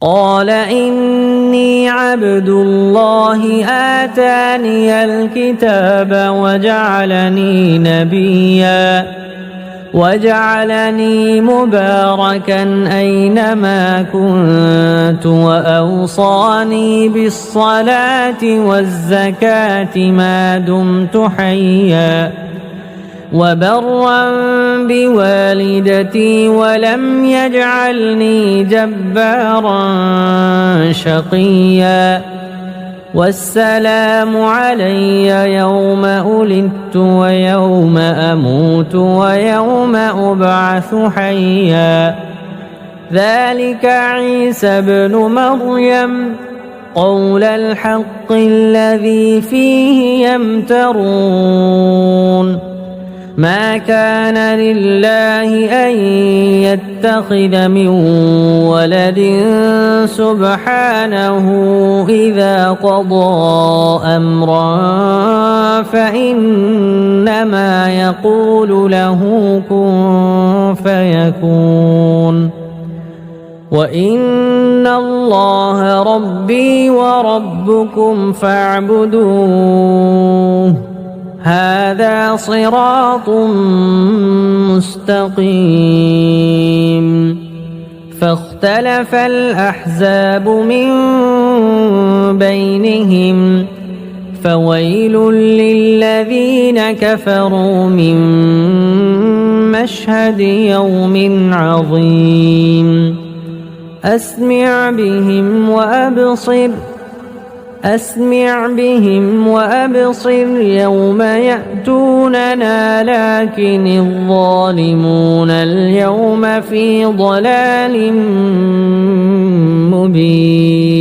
قال إني عبد الله آتاني الكتاب وجعلني نبيا وجعلني مباركا أينما كنت وأوصاني بالصلاة والزكاة ما دمت حيا وبرا بوالدتي ولم يجعلني جبارا شقيا والسلام علي يوم ولدت ويوم أموت ويوم أبعث حيا ذلك عيسى ابن مريم قول الحق الذي فيه يمترون ما كان لله أن يتخذ من ولد سبحانه إذا قضى أمرا فإنما يقول له كن فيكون وإن الله ربي وربكم فاعبدوه هذا صراط مستقيم فاختلف الأحزاب من بينهم فويل للذين كفروا من مشهد يوم عظيم أسمع بهم وأبصر يوم يأتوننا لكن الظالمون اليوم في ضلال مبين.